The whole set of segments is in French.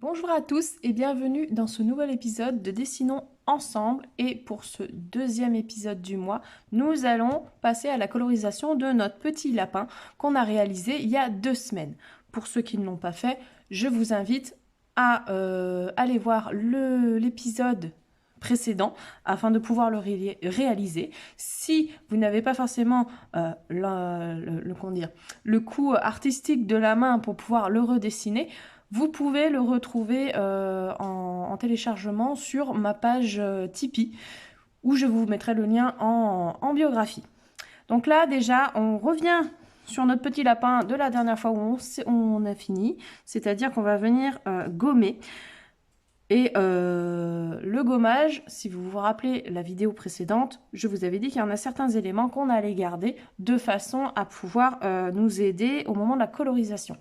Bonjour à tous et bienvenue dans ce nouvel épisode de Dessinons ensemble. Et pour ce deuxième épisode du mois, nous allons passer à la colorisation de notre petit lapin qu'on a réalisé il y a 2 semaines. Pour ceux qui ne l'ont pas fait, je vous invite à aller voir l'épisode précédent afin de pouvoir le réaliser. Si vous n'avez pas forcément le coup artistique de la main pour pouvoir le redessiner, vous pouvez le retrouver en téléchargement sur ma page Tipeee, où je vous mettrai le lien en biographie. Donc là, déjà, on revient sur notre petit lapin de la dernière fois où on a fini, c'est-à-dire qu'on va venir gommer. Et le gommage, si vous vous rappelez la vidéo précédente, je vous avais dit qu'il y en a certains éléments qu'on allait garder de façon à pouvoir nous aider au moment de la colorisation.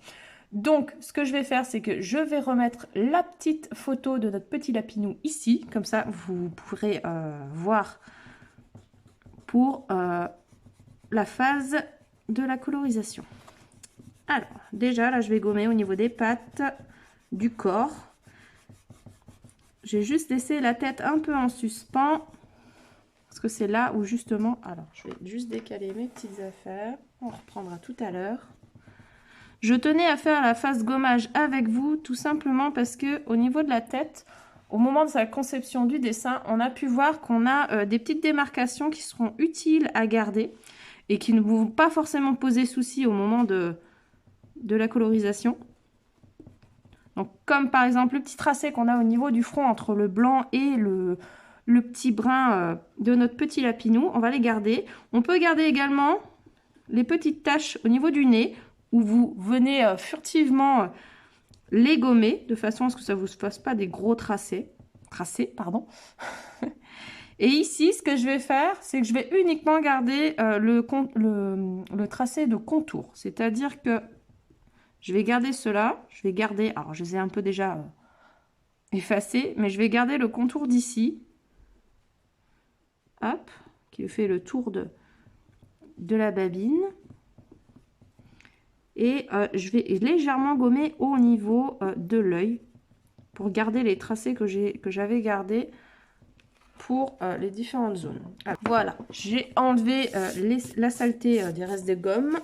Donc, ce que je vais faire, c'est que je vais remettre la petite photo de notre petit lapinou ici. Comme ça, vous pourrez voir pour la phase de la colorisation. Alors, déjà, là, je vais gommer au niveau des pattes, du corps. J'ai juste laissé la tête un peu en suspens. Parce que c'est là où, justement... Alors, je vais juste décaler mes petites affaires. On reprendra tout à l'heure. Je tenais à faire la phase gommage avec vous, tout simplement parce que au niveau de la tête, au moment de sa conception du dessin, on a pu voir qu'on a des petites démarcations qui seront utiles à garder et qui ne vont pas forcément poser souci au moment de la colorisation. Donc, comme par exemple le petit tracé qu'on a au niveau du front entre le blanc et le petit brun de notre petit lapinou, on va les garder. On peut garder également les petites taches au niveau du nez, où vous venez furtivement les gommer de façon à ce que ça ne vous fasse pas des gros tracés. Et ici, ce que je vais faire, c'est que je vais uniquement garder le tracé de contour. C'est-à-dire que je vais garder cela. Je vais garder, alors je les ai un peu déjà effacés, mais je vais garder le contour d'ici. Hop, qui fait le tour de la babine. Et je vais légèrement gommer au niveau de l'œil pour garder les tracés que j'avais gardés pour les différentes zones. Alors, voilà, j'ai enlevé la saleté des restes de gomme.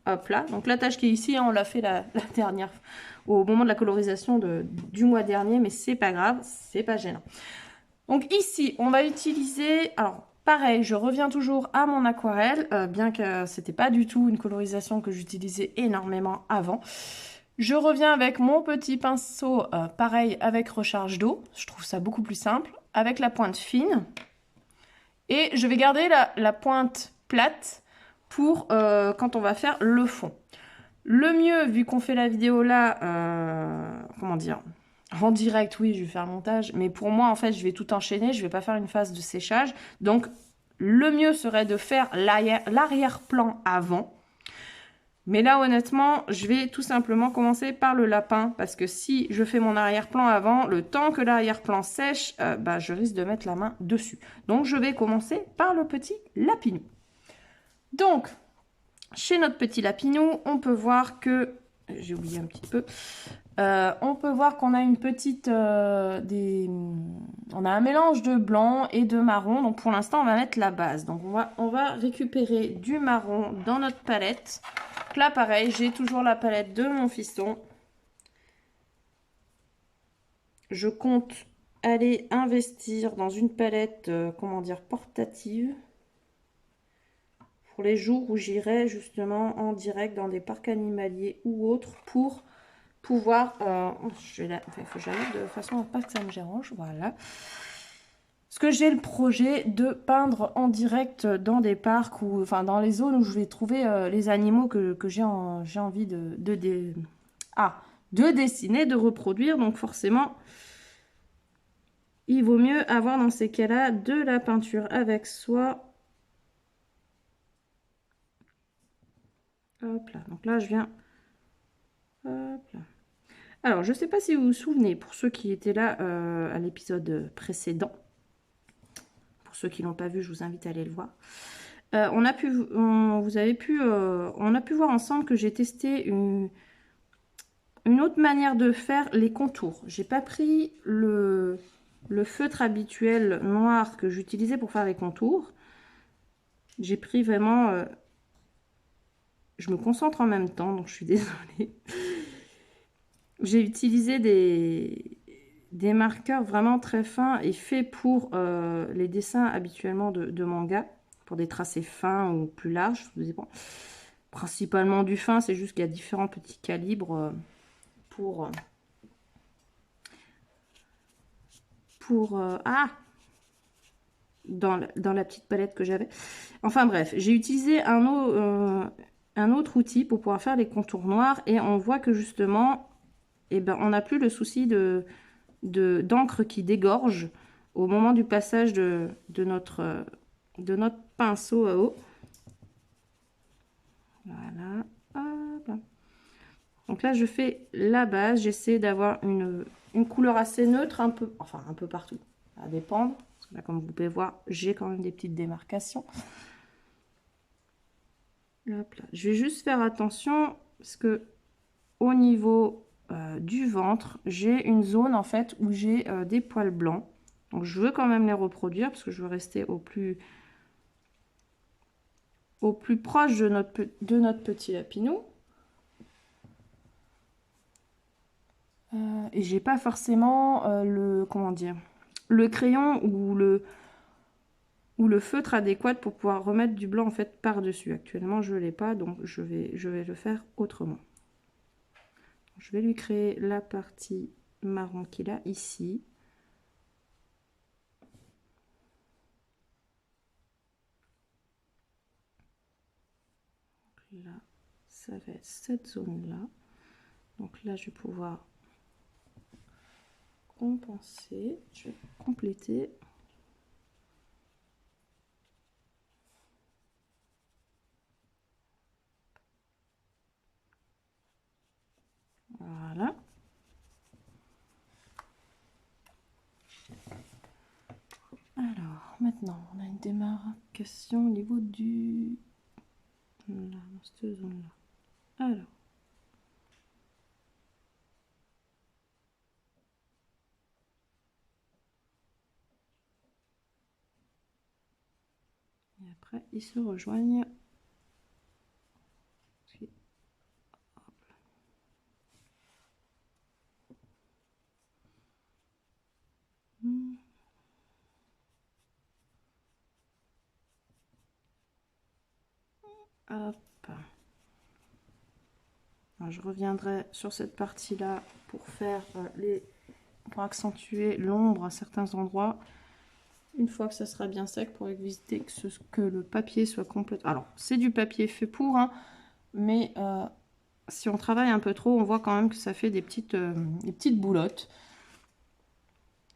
Hop là, donc la tâche qui est ici, hein, on l'a fait la dernière au moment de la colorisation du mois dernier, mais c'est pas grave, c'est pas gênant. Donc ici, on va utiliser... Alors, pareil, je reviens toujours à mon aquarelle, bien que c'était pas du tout une colorisation que j'utilisais énormément avant. Je reviens avec mon petit pinceau, pareil, avec recharge d'eau. Je trouve ça beaucoup plus simple, avec la pointe fine. Et je vais garder la pointe plate pour quand on va faire le fond. Le mieux, vu qu'on fait la vidéo là, comment dire, en direct, oui, je vais faire le montage, mais pour moi, en fait, je vais tout enchaîner, je vais pas faire une phase de séchage. Donc, le mieux serait de faire l'arrière-plan avant. Mais là, honnêtement, je vais tout simplement commencer par le lapin, parce que si je fais mon arrière-plan avant, le temps que l'arrière-plan sèche, je risque de mettre la main dessus. Donc, je vais commencer par le petit lapinou. Donc, chez notre petit lapinou, on peut voir que... J'ai oublié un petit peu. On peut voir qu'on a une petite... on a un mélange de blanc et de marron. Donc, pour l'instant, on va mettre la base. Donc, on va récupérer du marron dans notre palette. Donc là, pareil, j'ai toujours la palette de mon fiston. Je compte aller investir dans une palette, comment dire, portative. Pour les jours où j'irai justement en direct dans des parcs animaliers ou autres pour pouvoir... il faut que je la mette de façon à pas que ça me dérange, voilà. Parce que j'ai le projet de peindre en direct dans des parcs ou enfin dans les zones où je vais trouver les animaux que j'ai envie de dessiner, de reproduire. Donc forcément, il vaut mieux avoir dans ces cas-là de la peinture avec soi. Hop là, donc là je viens... Hop là. Alors, je ne sais pas si vous vous souvenez, pour ceux qui étaient là à l'épisode précédent, pour ceux qui ne l'ont pas vu, je vous invite à aller le voir. On a pu voir ensemble que j'ai testé une autre manière de faire les contours. J'ai pas pris le feutre habituel noir que j'utilisais pour faire les contours. J'ai pris vraiment... je me concentre en même temps, donc je suis désolée. J'ai utilisé des marqueurs vraiment très fins et faits pour les dessins habituellement de manga, pour des tracés fins ou plus larges, ça dépend. Principalement du fin, c'est juste qu'il y a différents petits calibres pour dans la petite palette que j'avais. Enfin bref, j'ai utilisé un autre outil pour pouvoir faire les contours noirs et on voit que justement, eh ben, on n'a plus le souci d'encre qui dégorge au moment du passage de notre pinceau à eau. Voilà. Hop. Donc là, je fais la base. J'essaie d'avoir une couleur assez neutre, un peu partout. Ça va dépendre. Parce que là, comme vous pouvez voir, j'ai quand même des petites démarcations. Hop là. Je vais juste faire attention parce que au niveau du ventre, j'ai une zone en fait où j'ai des poils blancs. Donc je veux quand même les reproduire parce que je veux rester au plus proche de notre petit lapinou. Et j'ai pas forcément le crayon ou le feutre adéquat pour pouvoir remettre du blanc en fait par dessus. Actuellement je l'ai pas, donc je vais le faire autrement. Je vais lui créer la partie marron qu'il a ici. Là, ça va être cette zone là. Donc là je vais pouvoir compenser, je vais compléter. Voilà. Alors maintenant on a une démarcation au niveau du là, dans cette zone là. Alors et après ils se rejoignent. Hop. Alors, je reviendrai sur cette partie là pour faire pour accentuer l'ombre à certains endroits une fois que ça sera bien sec pour éviter que le papier soit complètement... Alors c'est du papier fait pour hein, mais si on travaille un peu trop on voit quand même que ça fait des petites boulottes.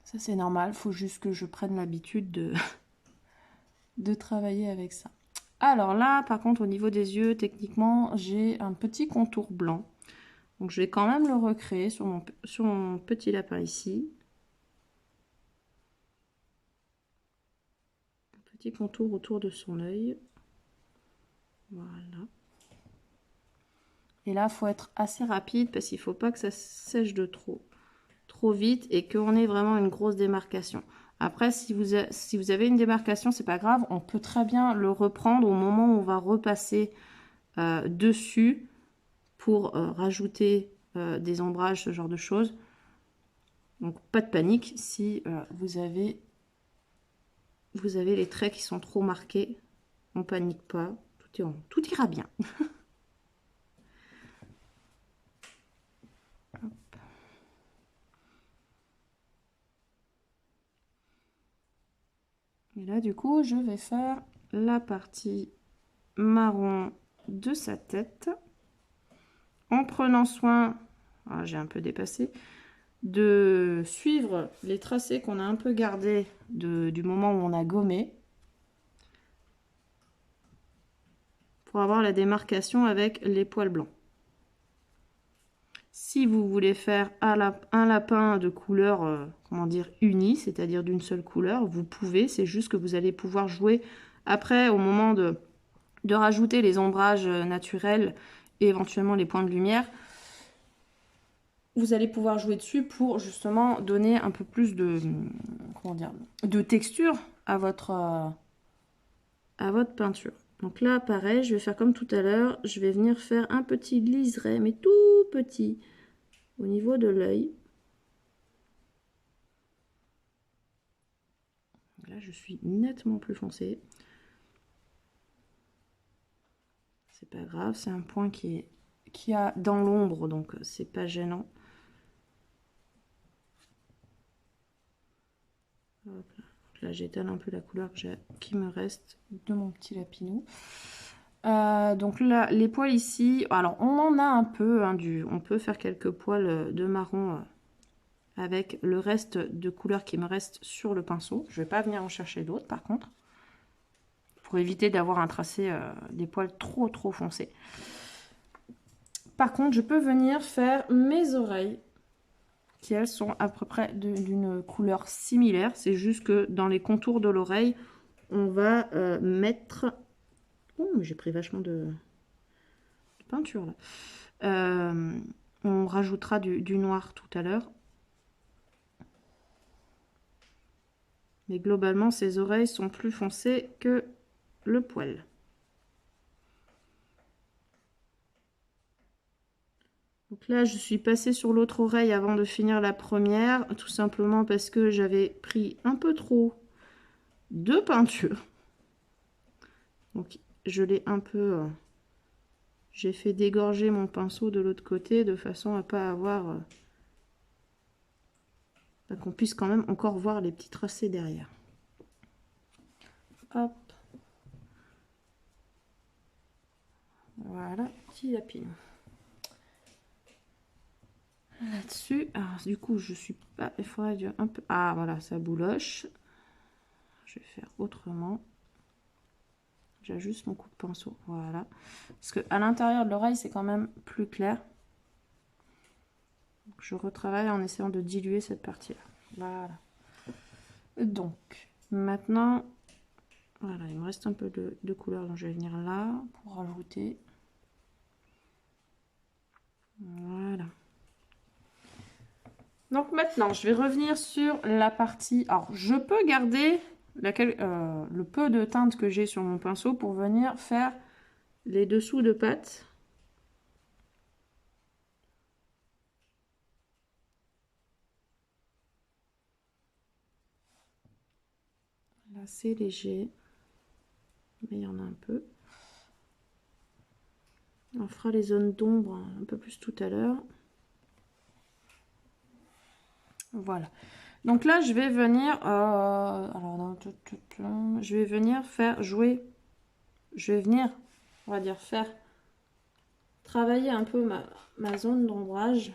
Ça c'est normal, il faut juste que je prenne l'habitude de travailler avec ça. Alors là, par contre, au niveau des yeux, techniquement, j'ai un petit contour blanc. Donc, je vais quand même le recréer sur mon petit lapin ici. Un petit contour autour de son œil. Voilà. Et là, il faut être assez rapide parce qu'il ne faut pas que ça sèche de trop vite et qu'on ait vraiment une grosse démarcation. Après, si vous avez une démarcation, c'est pas grave. On peut très bien le reprendre au moment où on va repasser dessus pour rajouter des ombrages, ce genre de choses. Donc, pas de panique si vous avez les traits qui sont trop marqués. On panique pas. Tout ira bien. Et là, du coup, je vais faire la partie marron de sa tête en prenant soin, j'ai un peu dépassé, de suivre les tracés qu'on a un peu gardés du moment où on a gommé pour avoir la démarcation avec les poils blancs. Si vous voulez faire un lapin de couleur, unie, c'est-à-dire d'une seule couleur, vous pouvez. C'est juste que vous allez pouvoir jouer après au moment de rajouter les ombrages naturels et éventuellement les points de lumière. vous allez pouvoir jouer dessus pour justement donner un peu plus de, comment dire, de texture à votre peinture. Donc là, pareil, je vais faire comme tout à l'heure. Je vais venir faire un petit liseré, mais tout petit, au niveau de l'œil. Là, je suis nettement plus foncé. C'est pas grave, c'est un point qui a dans l'ombre, donc c'est pas gênant. Hop là. Là, j'étale un peu la couleur qui me reste de mon petit lapinou. Donc là, les poils ici, alors on en a un peu, hein, on peut faire quelques poils de marron avec le reste de couleur qui me reste sur le pinceau. Je vais pas venir en chercher d'autres par contre, pour éviter d'avoir un tracé des poils trop foncés. Par contre, je peux venir faire mes oreilles, qui elles sont à peu près d'une couleur similaire. C'est juste que dans les contours de l'oreille, on va mettre... Oh, j'ai pris vachement de peinture là. On rajoutera du noir tout à l'heure. Mais globalement, ces oreilles sont plus foncées que le poil. Donc là, je suis passée sur l'autre oreille avant de finir la première, tout simplement parce que j'avais pris un peu trop de peinture. Donc je l'ai un peu... j'ai fait dégorger mon pinceau de l'autre côté de façon à pas avoir... qu'on puisse quand même encore voir les petits tracés derrière. Hop. Voilà, petit lapin. Là-dessus, alors du coup, je suis pas... il faudrait un peu... Ah, voilà, ça bouloche. Je vais faire autrement. J'ajuste mon coup de pinceau, voilà. Parce que à l'intérieur de l'oreille, c'est quand même plus clair. Donc, je retravaille en essayant de diluer cette partie-là. Voilà. Donc, maintenant, voilà, il me reste un peu de couleur, donc je vais venir là pour rajouter. Voilà. Donc maintenant, je vais revenir sur la partie... Alors, je peux garder le peu de teinte que j'ai sur mon pinceau pour venir faire les dessous de pattes. Là, c'est léger, mais il y en a un peu. On fera les zones d'ombre un peu plus tout à l'heure. Voilà. Donc là, je vais venir... je vais venir faire jouer... Je vais venir, on va dire, faire... travailler un peu ma zone d'ombrage.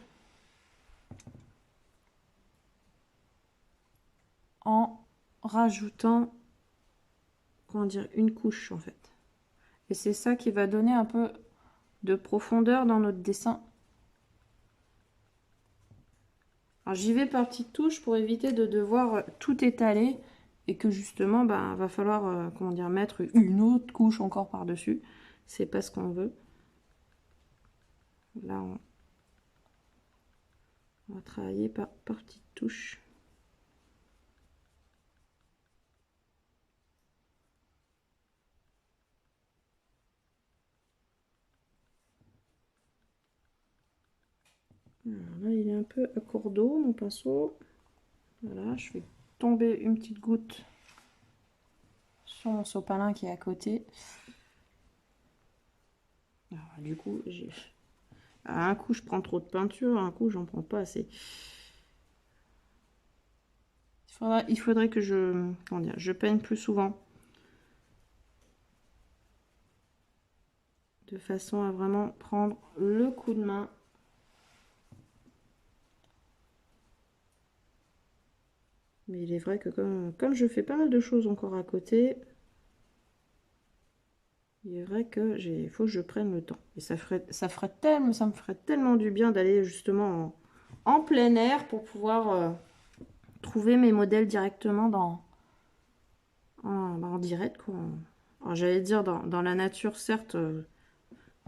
En rajoutant... comment dire, une couche, en fait. Et c'est ça qui va donner un peu de profondeur dans notre dessin. Alors j'y vais par petites touches pour éviter de devoir tout étaler et que justement va falloir comment dire, mettre une autre couche encore par dessus. C'est pas ce qu'on veut. Là on va travailler par petites touches. Alors là il est un peu à court d'eau mon pinceau. Voilà, je fais tomber une petite goutte sur mon sopalin qui est à côté. Alors, du coup, un coup je prends trop de peinture, un coup j'en prends pas assez. Il faudrait que je peigne plus souvent. De façon à vraiment prendre le coup de main. Mais il est vrai que comme je fais pas mal de choses encore à côté, il est vrai que il faut que je prenne le temps. Et ça me ferait tellement du bien d'aller justement en plein air pour pouvoir trouver mes modèles directement en direct, quoi. Alors j'allais dire dans la nature, certes,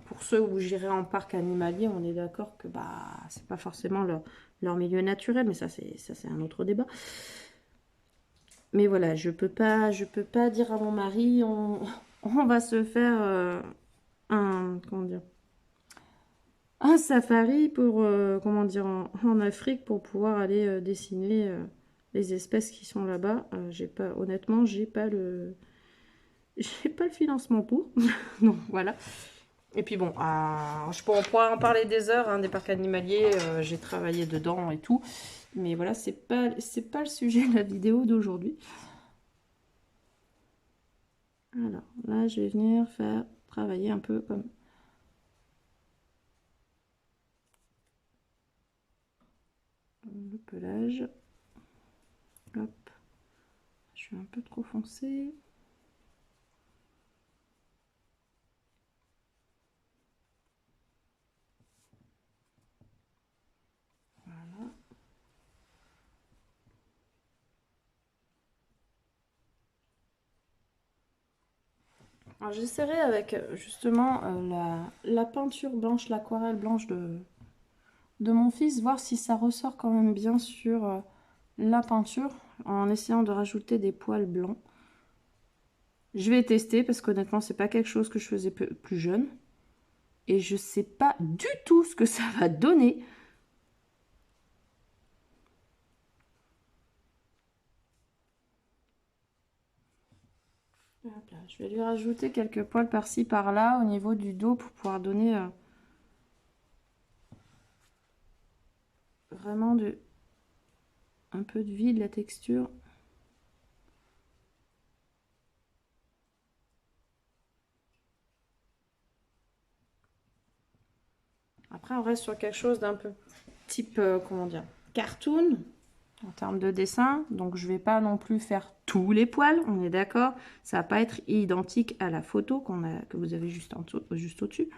pour ceux où j'irai en parc animalier, on est d'accord que bah c'est pas forcément leur milieu naturel, mais ça c'est un autre débat. Mais voilà, je peux pas dire à mon mari, on va se faire comment dire, un safari pour, comment dire, en Afrique pour pouvoir aller dessiner les espèces qui sont là-bas. J'ai pas, honnêtement, j'ai pas le financement pour. Donc voilà. Et puis bon, on pourra en parler des heures, hein, des parcs animaliers. J'ai travaillé dedans et tout. Mais voilà, c'est pas le sujet de la vidéo d'aujourd'hui. Alors là, je vais venir faire travailler un peu comme le pelage. Hop, je suis un peu trop foncé. Voilà. Alors j'essaierai avec justement la peinture blanche, l'aquarelle blanche de mon fils, voir si ça ressort quand même bien sur la peinture, en essayant de rajouter des poils blancs. Je vais tester parce qu'honnêtement, c'est pas quelque chose que je faisais plus jeune. Et je sais pas du tout ce que ça va donner. Hop là, je vais lui rajouter quelques poils par-ci par-là au niveau du dos pour pouvoir donner vraiment un peu de vie, de la texture. Après, on reste sur quelque chose d'un peu type, comment dire, cartoon en termes de dessin. Donc, je vais pas non plus faire tous les poils, on est d'accord. Ça va pas être identique à la photo que vous avez juste juste au-dessus.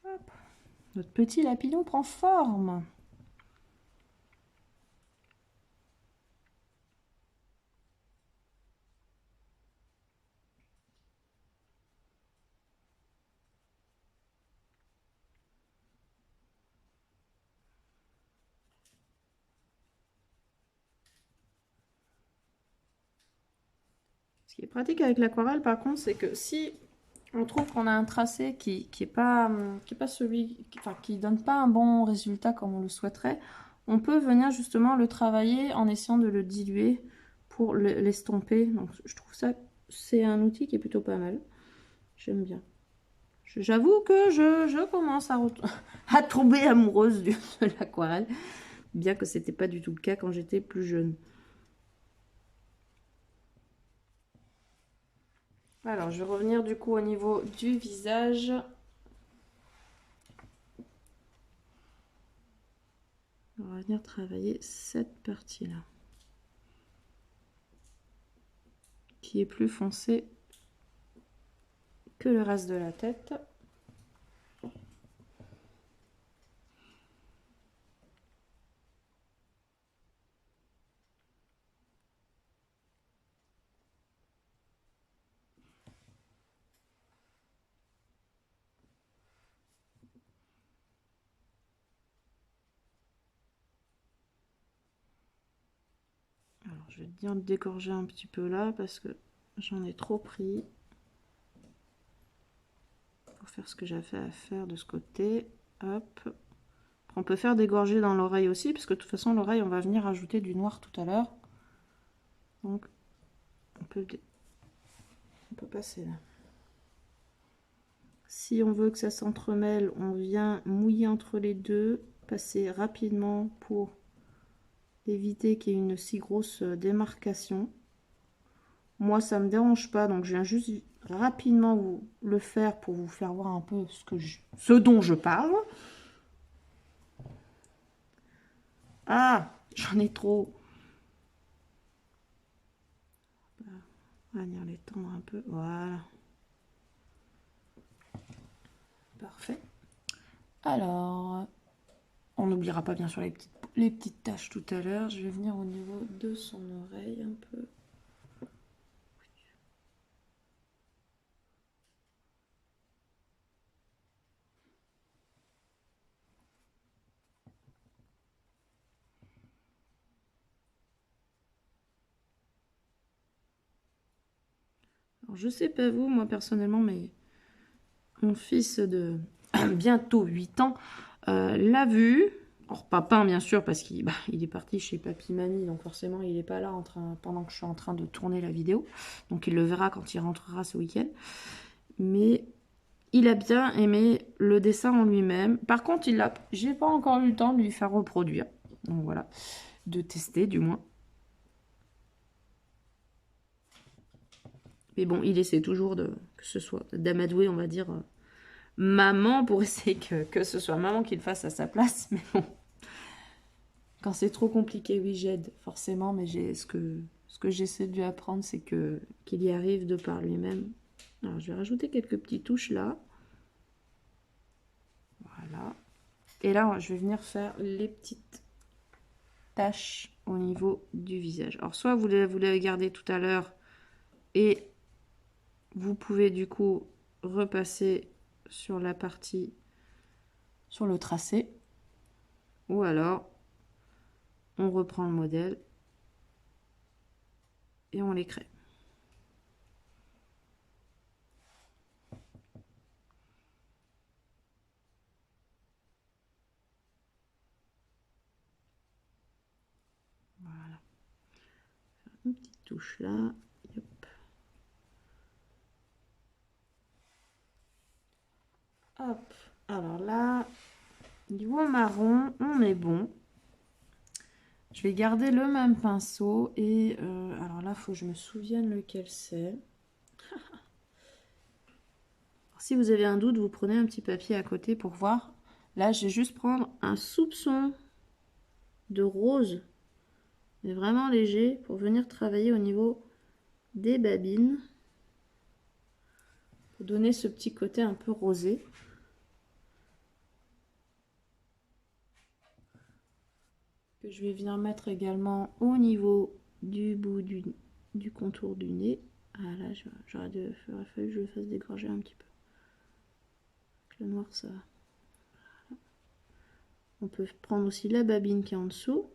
Hop. Notre petit lapidon prend forme. Ce qui est pratique avec l'aquarelle, par contre, c'est que si on trouve qu'on a un tracé qui est pas celui, qui donne pas un bon résultat comme on le souhaiterait, on peut venir justement le travailler en essayant de le diluer pour l'estomper. Donc je trouve ça, c'est un outil qui est plutôt pas mal. J'aime bien. J'avoue que je commence à tomber amoureuse de l'aquarelle, bien que c'était pas du tout le cas quand j'étais plus jeune. Alors, je vais revenir du coup au niveau du visage. On va venir travailler cette partie-là, qui est plus foncée que le reste de la tête. Alors, je vais te dire de dégorger un petit peu là parce que j'en ai trop pris pour faire ce que j'avais à faire de ce côté. Hop. On peut faire dégorger dans l'oreille aussi, parce que de toute façon, l'oreille, on va venir ajouter du noir tout à l'heure. Donc, on peut passer là. Si on veut que ça s'entremêle, on vient mouiller entre les deux, passer rapidement pour éviter qu'il y ait une si grosse démarcation. Moi, ça me dérange pas, donc je viens juste rapidement vous le faire pour vous faire voir un peu ce dont je parle. Ah, j'en ai trop. On va venir les tendre un peu. Voilà. Parfait. Alors, on n'oubliera pas bien sûr les petites taches tout à l'heure. Je vais venir au niveau de son oreille un peu. Alors, je sais pas vous, moi personnellement, mais mon fils de bientôt 8 ans l'a vu. Alors pas peint bien sûr parce qu'il il est parti chez Papy Mamie, donc forcément il n'est pas là pendant que je suis en train de tourner la vidéo. Donc il le verra quand il rentrera ce week-end. Mais il a bien aimé le dessin en lui-même. Par contre, j'ai pas encore eu le temps de lui faire reproduire. Donc voilà, de tester du moins. Mais bon, il essaie toujours que ce soit d'amadouer, on va dire, maman pour essayer que ce soit maman qui le fasse à sa place. Mais bon, quand c'est trop compliqué, oui, j'aide forcément. Mais ce que j'essaie de lui apprendre, c'est qu'il y arrive de par lui-même. Alors, je vais rajouter quelques petites touches là. Voilà. Et là, je vais venir faire les petites taches au niveau du visage. Alors, soit vous l'avez gardé tout à l'heure et vous pouvez du coup repasser sur la partie, sur le tracé. Ou alors, on reprend le modèle et on les crée. Voilà. Une petite touche là. Hop. Hop. Alors là, niveau marron, on est bon. Je vais garder le même pinceau et alors là, il faut que je me souvienne lequel c'est. Si vous avez un doute, vous prenez un petit papier à côté pour voir. Là, je vais juste prendre un soupçon de rose, mais vraiment léger, pour venir travailler au niveau des babines, pour donner ce petit côté un peu rosé. Que je vais venir mettre également au niveau du bout du contour du nez. Ah là, j'aurais fallu que je le fasse dégorger un petit peu. Avec le noir, ça. On peut prendre aussi la babine qui est en dessous,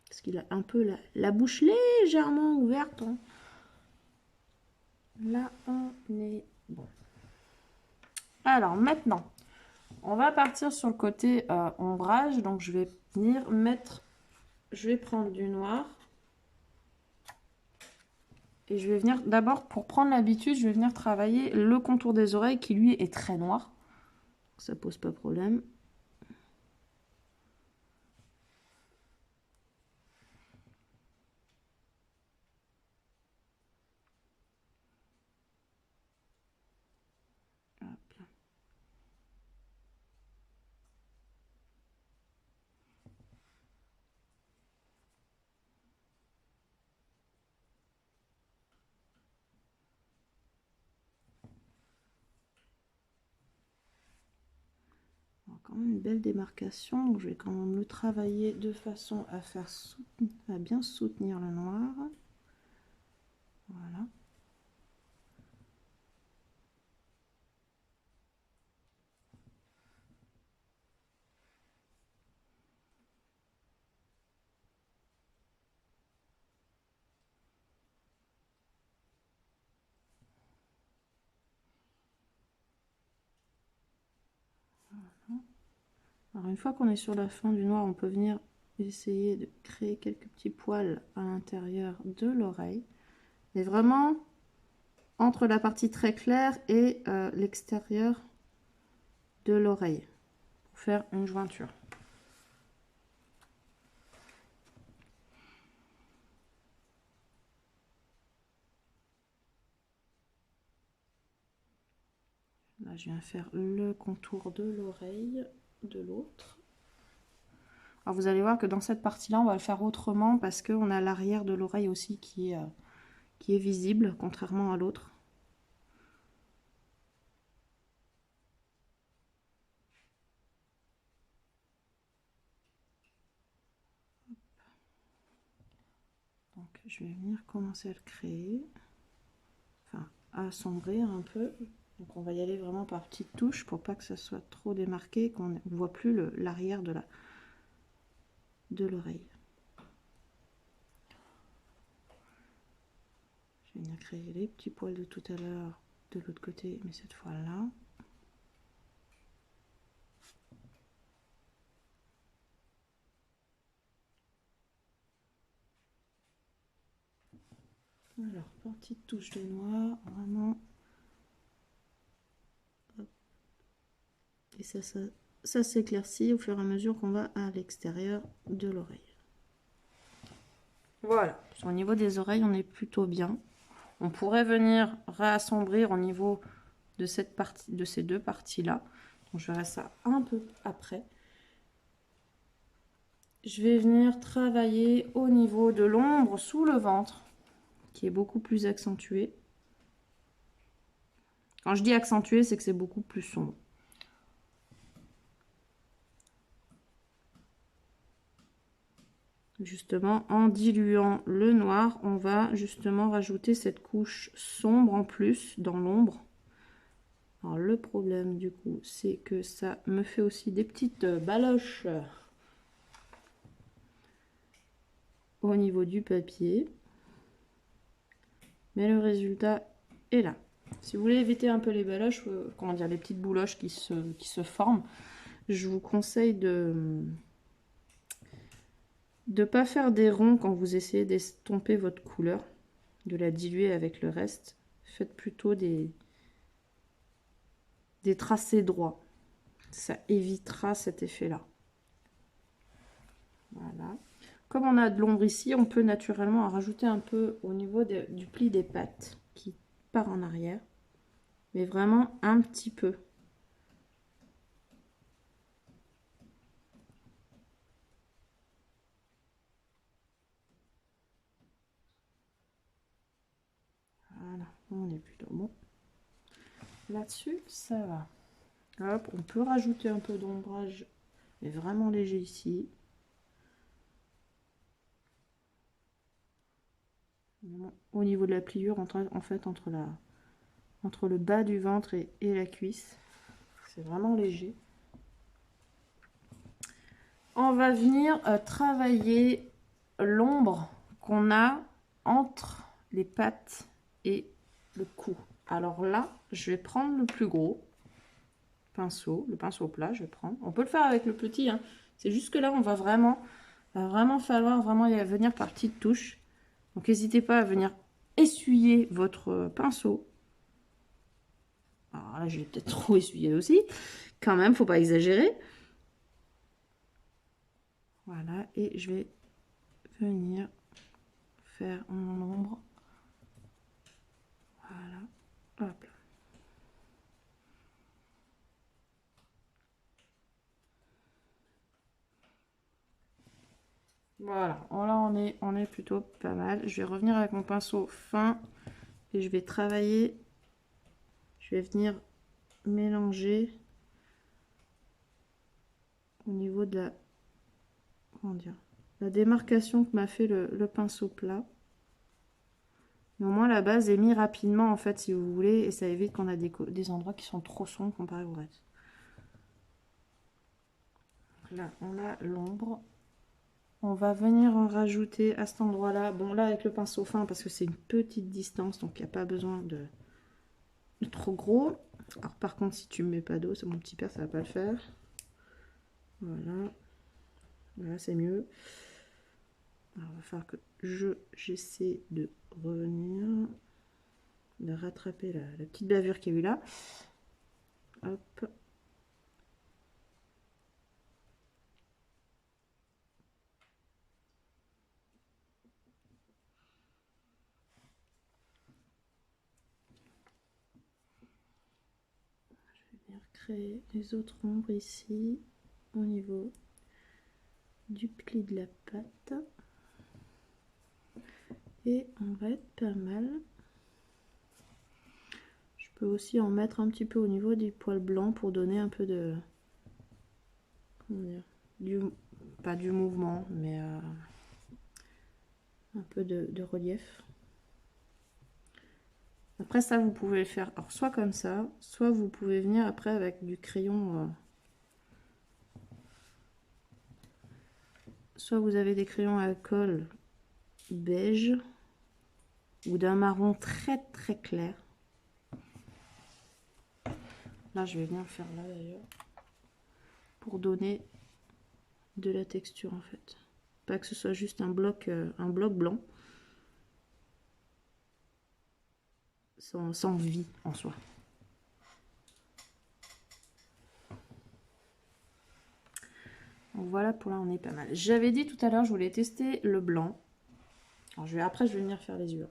parce qu'il a un peu la bouche légèrement ouverte. Hein. Là, on est bon. Alors maintenant, on va partir sur le côté ombrage. Donc je vais venir mettre, je vais prendre du noir. Et je vais venir, d'abord pour prendre l'habitude, je vais venir travailler le contour des oreilles qui lui est très noir. Ça pose pas problème. Hop. Quand même une belle démarcation, donc je vais quand même le travailler de façon à à bien soutenir le noir. Voilà. Alors une fois qu'on est sur la fin du noir, on peut venir essayer de créer quelques petits poils à l'intérieur de l'oreille. Mais vraiment entre la partie très claire et l'extérieur de l'oreille pour faire une jointure. Là, je viens faire le contour de l'oreille de l'autre. Alors vous allez voir que dans cette partie-là, on va le faire autrement parce qu'on a l'arrière de l'oreille aussi qui qui est visible, contrairement à l'autre. Donc je vais venir commencer à le créer, enfin à assombrir un peu. Donc on va y aller vraiment par petites touches pour pas que ça soit trop démarqué, qu'on ne voit plus l'arrière de l'oreille. Je vais venir créer les petits poils de tout à l'heure de l'autre côté, mais cette fois là. Alors, petite touche de noir, vraiment. Hop. Et ça s'éclaircit au fur et à mesure qu'on va à l'extérieur de l'oreille. Voilà, au niveau des oreilles, on est plutôt bien. On pourrait venir réassombrir au niveau de cette partie, de ces deux parties-là. Donc, je verrai ça un peu après. Je vais venir travailler au niveau de l'ombre sous le ventre, qui est beaucoup plus accentué. Quand je dis accentué, c'est que c'est beaucoup plus sombre. Justement, en diluant le noir, on va justement rajouter cette couche sombre en plus dans l'ombre. Alors le problème du coup, c'est que ça me fait aussi des petites baloches au niveau du papier. Mais le résultat est là. Si vous voulez éviter un peu les baloches, comment dire, les petites bouloches qui se forment, je vous conseille de ne pas faire des ronds quand vous essayez d'estomper votre couleur, de la diluer avec le reste. Faites plutôt des tracés droits. Ça évitera cet effet-là. Voilà. Comme on a de l'ombre ici, on peut naturellement en rajouter un peu au niveau du pli des pattes qui part en arrière. Mais vraiment un petit peu. Voilà, on est plutôt bon. Là-dessus, ça va. Hop, on peut rajouter un peu d'ombrage, mais vraiment léger ici. Au niveau de la pliure, en fait, entre le bas du ventre et la cuisse. C'est vraiment léger. On va venir travailler l'ombre qu'on a entre les pattes et le cou. Alors là, je vais prendre le plus gros pinceau, le pinceau plat, je vais prendre. On peut le faire avec le petit, hein. C'est juste que là, on va vraiment falloir vraiment y venir par petites touches. Donc n'hésitez pas à venir essuyer votre pinceau. Alors là, je vais peut-être trop essuyer aussi. Quand même, faut pas exagérer. Voilà, et je vais venir faire mon ombre. Voilà, hop là. Voilà, là on est plutôt pas mal. Je vais revenir avec mon pinceau fin et je vais travailler. Je vais venir mélanger au niveau de la, comment dire, la démarcation que m'a fait le pinceau plat. Mais au moins la base est mise rapidement en fait si vous voulez et ça évite qu'on a des endroits qui sont trop sombres comparé au reste. Là on a l'ombre. On va venir en rajouter à cet endroit là. Bon là avec le pinceau fin parce que c'est une petite distance donc il n'y a pas besoin de trop gros. Alors par contre si tu ne mets pas d'eau, c'est mon petit père, ça va pas le faire. Voilà. Voilà c'est mieux. Alors, il va falloir que j'essaie de revenir, de rattraper la petite bavure qu'il y a eu là. Hop. Je vais venir créer les autres ombres ici au niveau du pli de la patte. Et on va être pas mal. Je peux aussi en mettre un petit peu au niveau du poil blanc pour donner un peu de... Comment dire, pas du mouvement, mais un peu de relief. Après ça, vous pouvez le faire alors, soit comme ça, soit vous pouvez venir après avec du crayon. Soit vous avez des crayons à colle beige ou d'un marron très très clair. Là, je vais venir le faire là d'ailleurs pour donner de la texture en fait. Pas que ce soit juste un bloc blanc sans vie en soi. Donc voilà, pour là on est pas mal. J'avais dit tout à l'heure je voulais tester le blanc. Alors après je vais venir faire les yeux.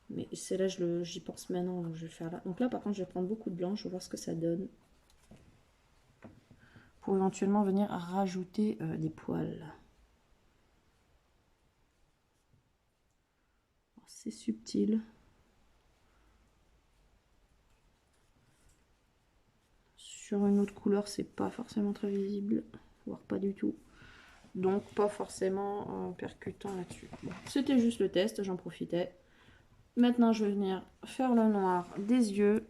Mais c'est là j'y pense maintenant, donc je vais faire là. Donc là par contre je vais prendre beaucoup de blanc, je vais voir ce que ça donne. Pour éventuellement venir rajouter des poils. C'est subtil. Sur une autre couleur c'est pas forcément très visible, voire pas du tout. Donc pas forcément percutant là-dessus. Bon, c'était juste le test, j'en profitais. Maintenant je vais venir faire le noir des yeux.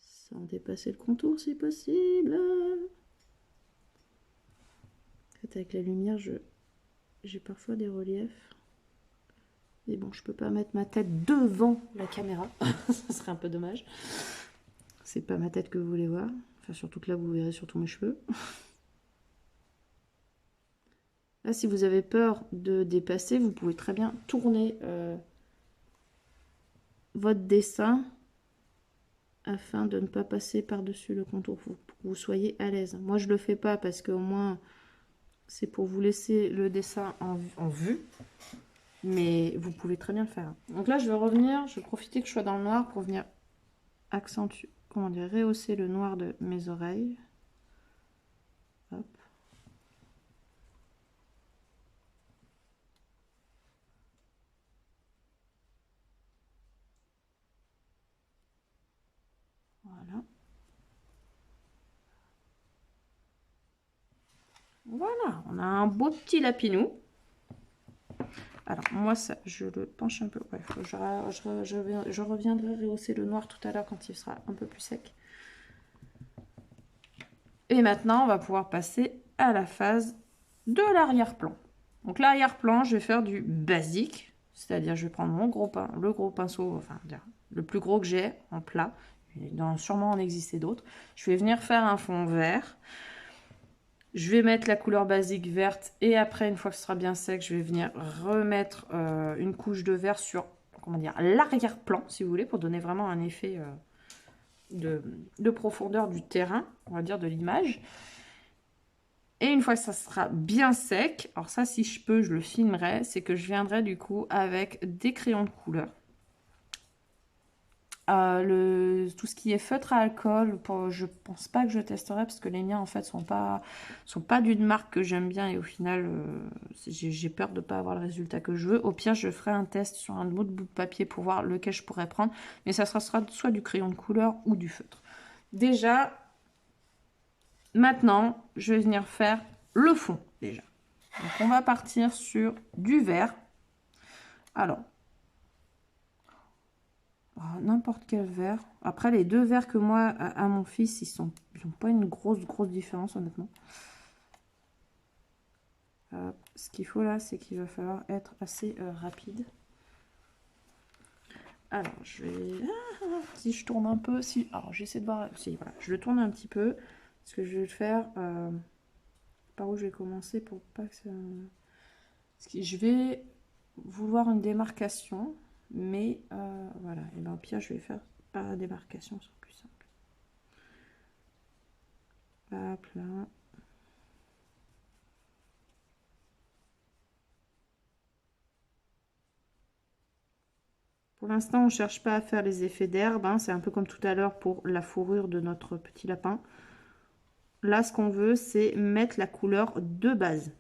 Sans dépasser le contour si possible. En fait, avec la lumière, j'ai parfois des reliefs. Mais bon, je peux pas mettre ma tête devant la caméra. Ça serait un peu dommage. C'est pas ma tête que vous voulez voir. Enfin, surtout que là, vous verrez surtout mes cheveux. Là, si vous avez peur de dépasser, vous pouvez très bien tourner votre dessin afin de ne pas passer par-dessus le contour, pour que vous soyez à l'aise. Moi, je le fais pas parce qu'au moins, c'est pour vous laisser le dessin en vue. Mais vous pouvez très bien le faire. Donc là, je vais revenir, je vais profiter que je sois dans le noir pour venir accentuer, comment dire, rehausser le noir de mes oreilles. Hop. Voilà. Voilà, on a un beau petit lapinou. Alors, moi, ça, je le penche un peu. Ouais, je reviendrai rehausser le noir tout à l'heure quand il sera un peu plus sec. Et maintenant, on va pouvoir passer à la phase de l'arrière-plan. Donc, l'arrière-plan, je vais faire du basique. C'est-à-dire, je vais prendre mon le gros pinceau, enfin, le plus gros que j'ai en plat. Il doit sûrement en exister d'autres. Je vais venir faire un fond vert. Je vais mettre la couleur basique verte et après, une fois que ce sera bien sec, je vais venir remettre une couche de vert sur, comment dire, l'arrière-plan, si vous voulez, pour donner vraiment un effet de profondeur du terrain, on va dire, de l'image. Et une fois que ça sera bien sec, alors ça, si je peux, je le filmerai, c'est que je viendrai du coup avec des crayons de couleur. Tout ce qui est feutre à alcool, je pense pas que je testerai parce que les miens en fait sont pas d'une marque que j'aime bien et au final j'ai peur de pas avoir le résultat que je veux. Au pire je ferai un test sur un autre bout de papier pour voir lequel je pourrais prendre, mais ça sera soit du crayon de couleur ou du feutre. Déjà, maintenant je vais venir faire le fond déjà. Donc on va partir sur du vert. Alors n'importe quel vert. Après, les deux verres que moi, à mon fils, ils n'ont pas une grosse différence, honnêtement. Ce qu'il faut là, c'est qu'il va falloir être assez rapide. Alors, je vais... si je tourne un peu, si... Alors, j'essaie de voir... Si, voilà, je le tourne un petit peu. Parce que je vais le faire... par où je vais commencer pour pas que ça... Parce que je vais vouloir une démarcation. Mais, voilà. Et bien, au pire, je vais faire par la démarcation, c'est plus simple. Hop là. Pour l'instant, on ne cherche pas à faire les effets d'herbe, hein. C'est un peu comme tout à l'heure pour la fourrure de notre petit lapin. Là, ce qu'on veut, c'est mettre la couleur de base.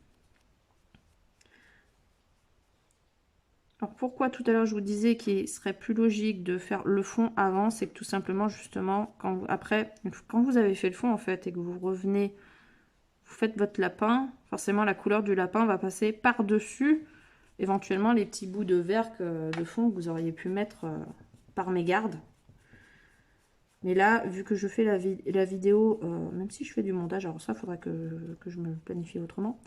Alors, pourquoi tout à l'heure je vous disais qu'il serait plus logique de faire le fond avant, c'est que tout simplement, justement, quand vous avez fait le fond, en fait, et que vous revenez, vous faites votre lapin, forcément, la couleur du lapin va passer par-dessus, éventuellement, les petits bouts de verre de fond que vous auriez pu mettre par mégarde. Mais là, vu que je fais la vidéo, même si je fais du montage, alors ça, il faudra que je me planifie autrement.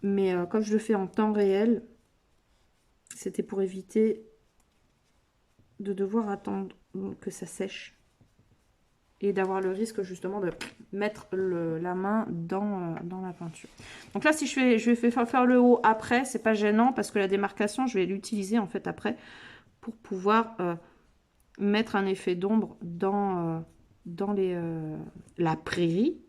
Mais comme je le fais en temps réel, c'était pour éviter de devoir attendre que ça sèche. Et d'avoir le risque justement de mettre la main dans la peinture. Donc là, si je vais faire le haut après, c'est pas gênant parce que la démarcation, je vais l'utiliser en fait après pour pouvoir mettre un effet d'ombre dans la prairie.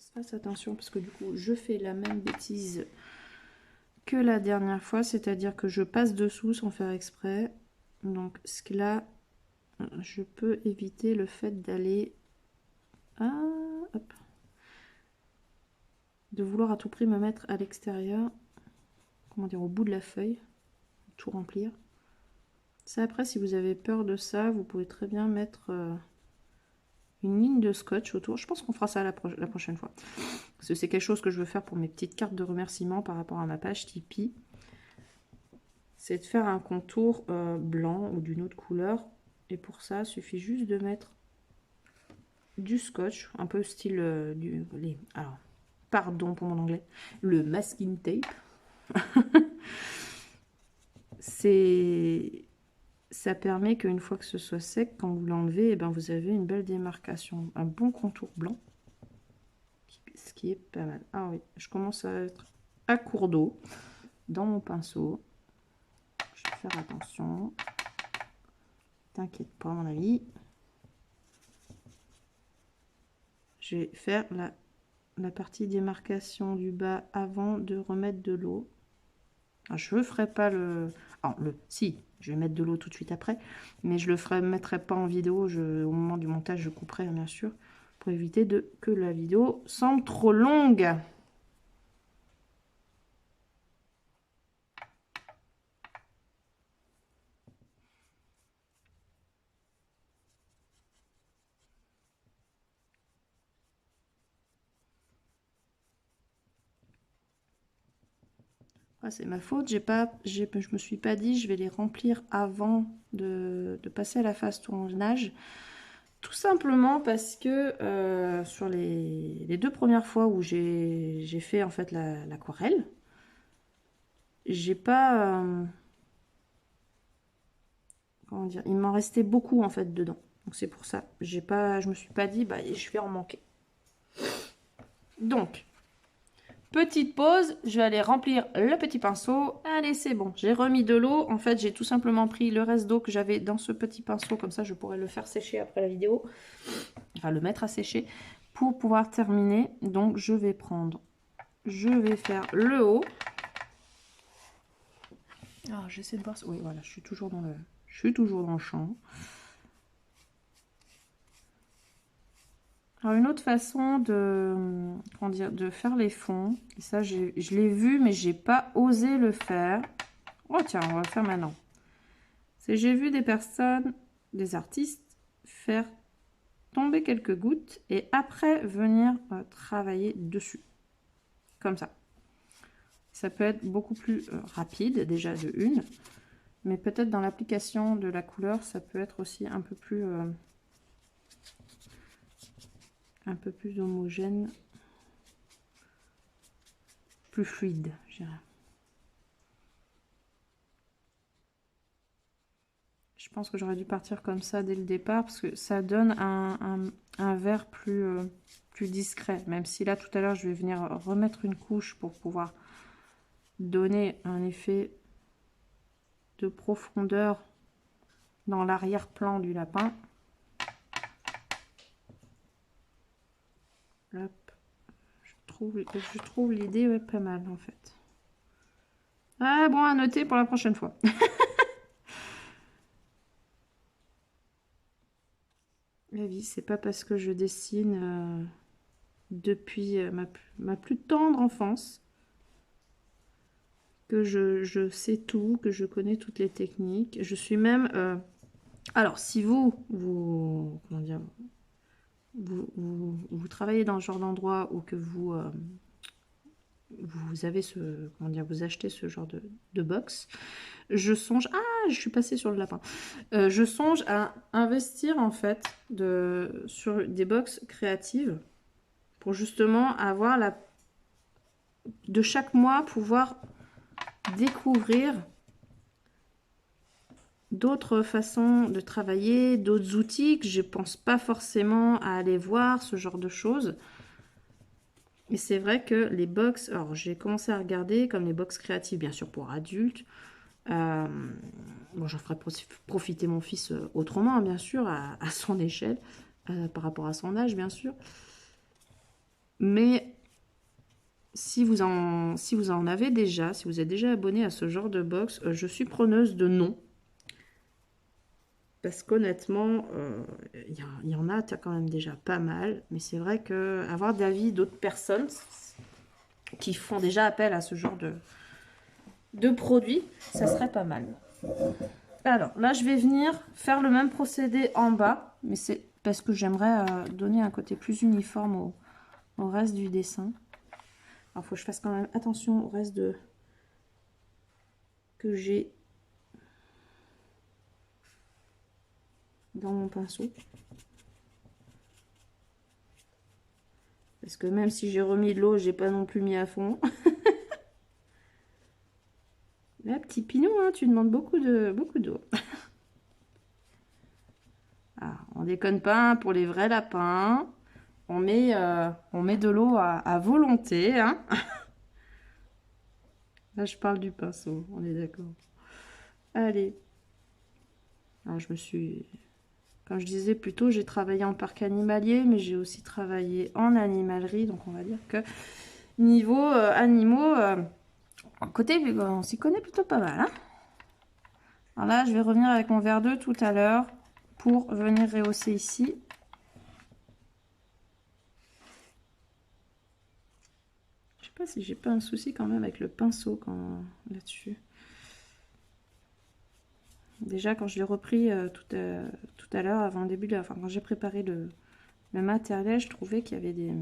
Je fasse attention parce que du coup, je fais la même bêtise que la dernière fois, c'est-à-dire que je passe dessous sans faire exprès. Donc là, je peux éviter le fait d'aller de vouloir à tout prix me mettre à l'extérieur, comment dire, au bout de la feuille, tout remplir. Ça, après, si vous avez peur de ça, vous pouvez très bien mettre une ligne de scotch autour. Je pense qu'on fera ça la prochaine fois. Parce que c'est quelque chose que je veux faire pour mes petites cartes de remerciement par rapport à ma page Tipeee. C'est de faire un contour blanc ou d'une autre couleur. Et pour ça, il suffit juste de mettre du scotch, un peu style alors, pardon pour mon anglais, le masking tape. Ça permet qu'une fois que ce soit sec, quand vous l'enlevez, vous avez une belle démarcation, un bon contour blanc, ce qui est pas mal. Ah oui, je commence à être à court d'eau dans mon pinceau. Je vais faire attention. T'inquiète pas, mon ami. Je vais faire la partie démarcation du bas avant de remettre de l'eau. Je ne ferai pas si, je vais mettre de l'eau tout de suite après, mais je le mettrai pas en vidéo. Au moment du montage, je couperai bien sûr, pour éviter que la vidéo semble trop longue. Ah, c'est ma faute, je me suis pas dit je vais les remplir avant de passer à la phase tournage. Tout simplement parce que sur les 2 premières fois où j'ai fait en fait l'aquarelle, j'ai pas... comment dire, il m'en restait beaucoup en fait dedans. Donc c'est pour ça. Je me suis pas dit, je vais en manquer. Donc, petite pause, je vais aller remplir le petit pinceau. Allez, c'est bon, j'ai remis de l'eau. En fait, j'ai tout simplement pris le reste d'eau que j'avais dans ce petit pinceau. Comme ça, je pourrais le faire sécher après la vidéo. Enfin, le mettre à sécher pour pouvoir terminer. Donc, je vais faire le haut. Alors, j'essaie de voir... Oui, voilà, je suis toujours dans le champ. Alors, une autre façon de faire les fonds, et ça je l'ai vu mais j'ai pas osé le faire. Oh tiens, on va le faire maintenant. J'ai vu des artistes faire tomber quelques gouttes et après venir travailler dessus. Comme ça. Ça peut être beaucoup plus rapide déjà de une, mais peut-être dans l'application de la couleur, ça peut être aussi un peu plus homogène, plus fluide, je dirais. Je pense que j'aurais dû partir comme ça dès le départ parce que ça donne un vert plus discret. Même si là, tout à l'heure, je vais venir remettre une couche pour pouvoir donner un effet de profondeur dans l'arrière-plan du lapin. Hop. Je trouve l'idée ouais, pas mal en fait. Ah bon, à noter pour la prochaine fois. La vie, c'est pas parce que je dessine depuis ma plus tendre enfance que je sais tout, que je connais toutes les techniques. Je suis même... alors, si comment dire, vous travaillez dans ce genre d'endroit ou que vous avez comment dire, vous achetez ce genre de box, je songe, je suis passée sur le lapin, je songe à investir en fait sur des box créatives pour justement avoir de chaque mois pouvoir découvrir d'autres façons de travailler, d'autres outils que je pense pas forcément à aller voir, ce genre de choses. Et c'est vrai que les box, alors j'ai commencé à regarder comme les box créatives, bien sûr pour adultes. Bon, j'en ferai profiter mon fils autrement, bien sûr, à son échelle, par rapport à son âge, bien sûr. Mais si vous en avez déjà, si vous êtes déjà abonné à ce genre de box, je suis preneuse de non. Parce qu'honnêtement, il y en a quand même déjà pas mal. Mais c'est vrai qu'avoir d'avis d'autres personnes qui font déjà appel à ce genre de produits, ça serait pas mal. Alors là, je vais venir faire le même procédé en bas. Mais c'est parce que j'aimerais donner un côté plus uniforme au reste du dessin. Alors, il faut que je fasse quand même attention au reste que j'ai dans mon pinceau. Parce que même si j'ai remis de l'eau, j'ai pas non plus mis à fond. Là, petit Pinou, hein, tu demandes beaucoup d'eau. Ah, on déconne pas, hein, pour les vrais lapins. On met de l'eau à volonté. Hein. Là, je parle du pinceau, on est d'accord. Allez. Alors, comme je disais plus tôt, j'ai travaillé en parc animalier, mais j'ai aussi travaillé en animalerie. Donc, on va dire que niveau animaux, côté, on s'y connaît plutôt pas mal. Hein. Alors là, je vais revenir avec mon verre d'eau tout à l'heure pour venir rehausser ici. Je sais pas si j'ai pas un souci quand même avec le pinceau là-dessus. Déjà, quand je l'ai repris tout à l'heure, avant le début, quand j'ai préparé le matériel, je trouvais qu'il y avait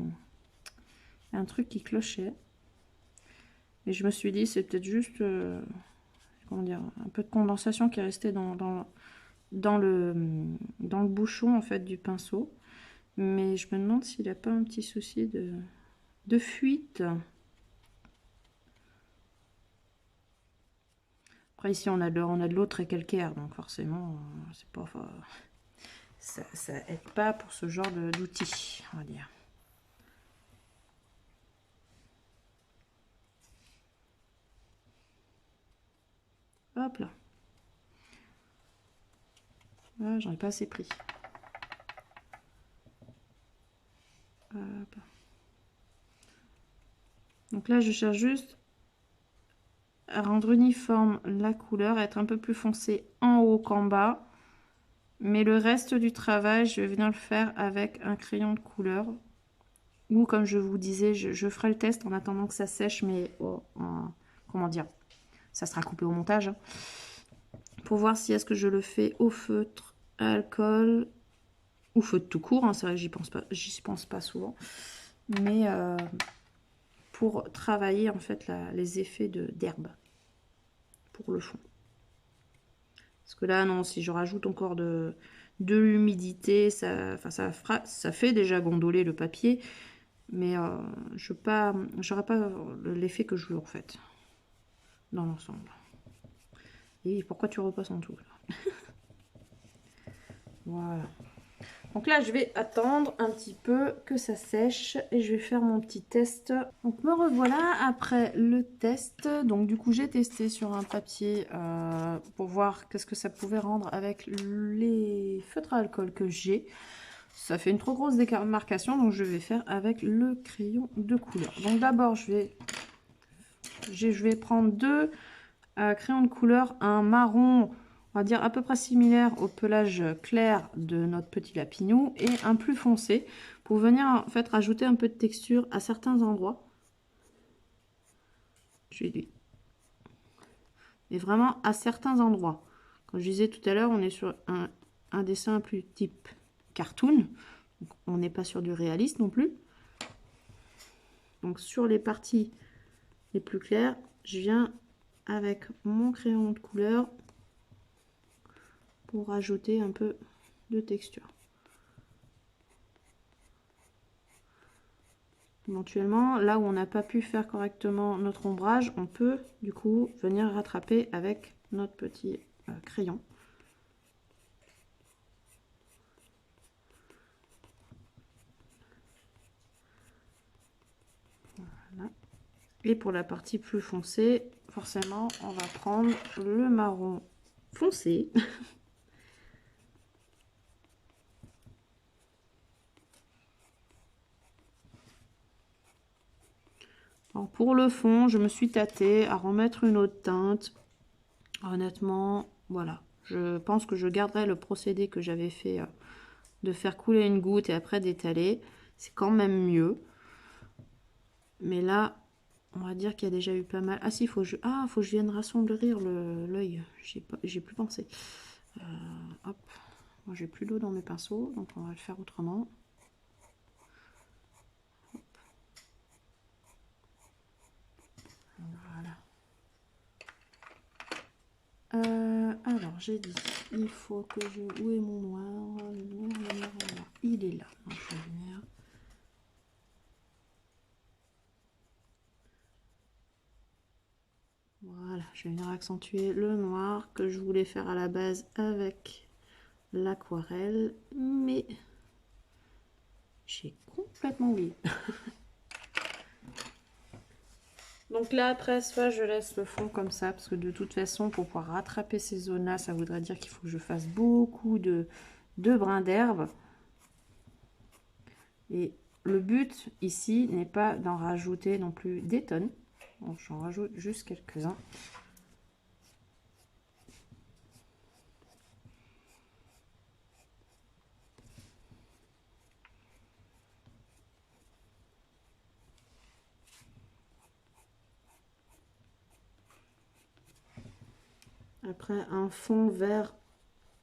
un truc qui clochait. Et je me suis dit, c'est peut-être juste, comment dire, un peu de condensation qui est restée dans le bouchon en fait du pinceau. Mais je me demande s'il n'a pas un petit souci de fuite. Après ici on a de l'eau très calcaire, donc forcément c'est pas, ça aide pas pour ce genre d'outils, on va dire. Hop là. Ah, j'en ai pas assez pris. Hop. Donc là je cherche juste à rendre uniforme la couleur, à être un peu plus foncé en haut qu'en bas. Mais le reste du travail, je vais venir le faire avec un crayon de couleur. Ou comme je vous disais, je ferai le test en attendant que ça sèche, mais comment dire, ça sera coupé au montage. Hein, pour voir si est-ce que je le fais au feutre, à alcool ou feutre tout court. Hein, c'est vrai que j'y pense pas souvent. Mais pour travailler en fait les effets d'herbe pour le fond. Parce que là, non, si je rajoute encore de l'humidité, ça fait déjà gondoler le papier. Mais j'aurai pas l'effet que je veux en fait. Dans l'ensemble. Et pourquoi tu repasses en tout là. Voilà. Donc là, je vais attendre un petit peu que ça sèche et je vais faire mon petit test. Donc me revoilà après le test. Donc du coup, j'ai testé sur un papier pour voir qu'est-ce que ça pouvait rendre avec les feutres à alcool que j'ai. Ça fait une trop grosse démarcation, donc je vais faire avec le crayon de couleur. Donc d'abord, je vais prendre deux crayons de couleur, un marron, on va dire à peu près similaire au pelage clair de notre petit lapinou, et un plus foncé pour venir en fait rajouter un peu de texture à certains endroits. Et vraiment à certains endroits. Comme je disais tout à l'heure, on est sur un dessin plus type cartoon. Donc, on n'est pas sur du réaliste non plus. Donc sur les parties les plus claires, je viens avec mon crayon de couleur pour rajouter un peu de texture. Éventuellement, là où on n'a pas pu faire correctement notre ombrage, on peut du coup venir rattraper avec notre petit crayon. Voilà. Et pour la partie plus foncée, forcément, on va prendre le marron foncé. Alors pour le fond, je me suis tâtée à remettre une autre teinte. Honnêtement, voilà. Je pense que je garderai le procédé que j'avais fait de faire couler une goutte et après d'étaler. C'est quand même mieux. Mais là, on va dire qu'il y a déjà eu pas mal. Ah si, faut que je vienne rassombrir l'œil. J'ai plus pensé. Hop. Moi, j'ai plus d'eau dans mes pinceaux, donc on va le faire autrement. Voilà. Alors, j'ai dit, il faut que je... Où est mon noir? Le noir. Il est là. Donc, je vais venir... Voilà, je vais venir accentuer le noir que je voulais faire à la base avec l'aquarelle, mais j'ai complètement oublié. Donc là, après, soit je laisse le fond comme ça, parce que de toute façon, pour pouvoir rattraper ces zones-là, ça voudrait dire qu'il faut que je fasse beaucoup de brins d'herbe. Et le but ici n'est pas d'en rajouter non plus des tonnes. Donc j'en rajoute juste quelques-uns. Après un fond vert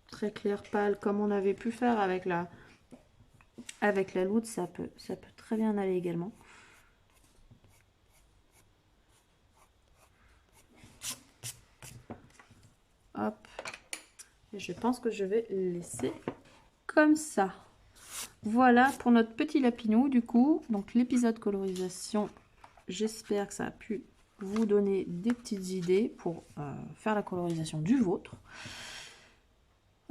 très clair pâle comme on avait pu faire avec la loutre, ça peut très bien aller également. Hop. Et je pense que je vais laisser comme ça. Voilà pour notre petit lapinou du coup. Donc l'épisode colorisation, j'espère que ça a pu vous donner des petites idées pour faire la colorisation du vôtre.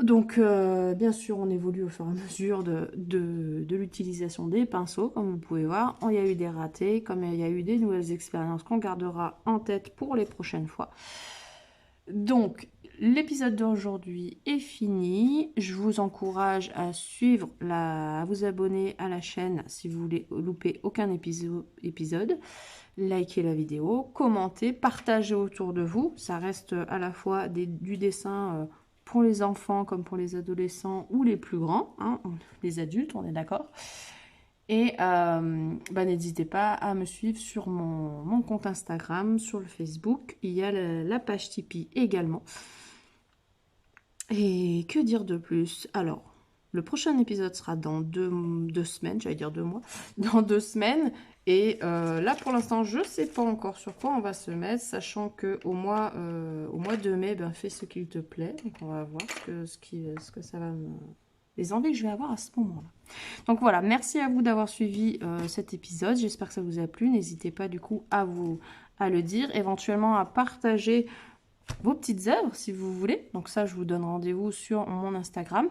Donc bien sûr on évolue au fur et à mesure de l'utilisation des pinceaux, comme vous pouvez voir. Il y a eu des ratés, comme il y a eu des nouvelles expériences qu'on gardera en tête pour les prochaines fois. Donc l'épisode d'aujourd'hui est fini. Je vous encourage à suivre, à vous abonner à la chaîne si vous voulez louper aucun épisode. Likez la vidéo, commentez, partagez autour de vous. Ça reste à la fois du dessin pour les enfants comme pour les adolescents ou les plus grands, hein, les adultes, on est d'accord. Et n'hésitez pas à me suivre sur mon compte Instagram, sur le Facebook. Il y a la page Tipeee également. Et que dire de plus? Alors, le prochain épisode sera dans deux semaines, j'allais dire 2 mois, dans 2 semaines. Et là, pour l'instant, je ne sais pas encore sur quoi on va se mettre, sachant qu'au mois de mai, fais ce qu'il te plaît. Donc, on va voir ce que ça va me... les envies que je vais avoir à ce moment-là. Donc voilà, merci à vous d'avoir suivi cet épisode. J'espère que ça vous a plu. N'hésitez pas du coup à le dire, éventuellement à partager vos petites œuvres si vous voulez. Donc ça, je vous donne rendez-vous sur mon Instagram.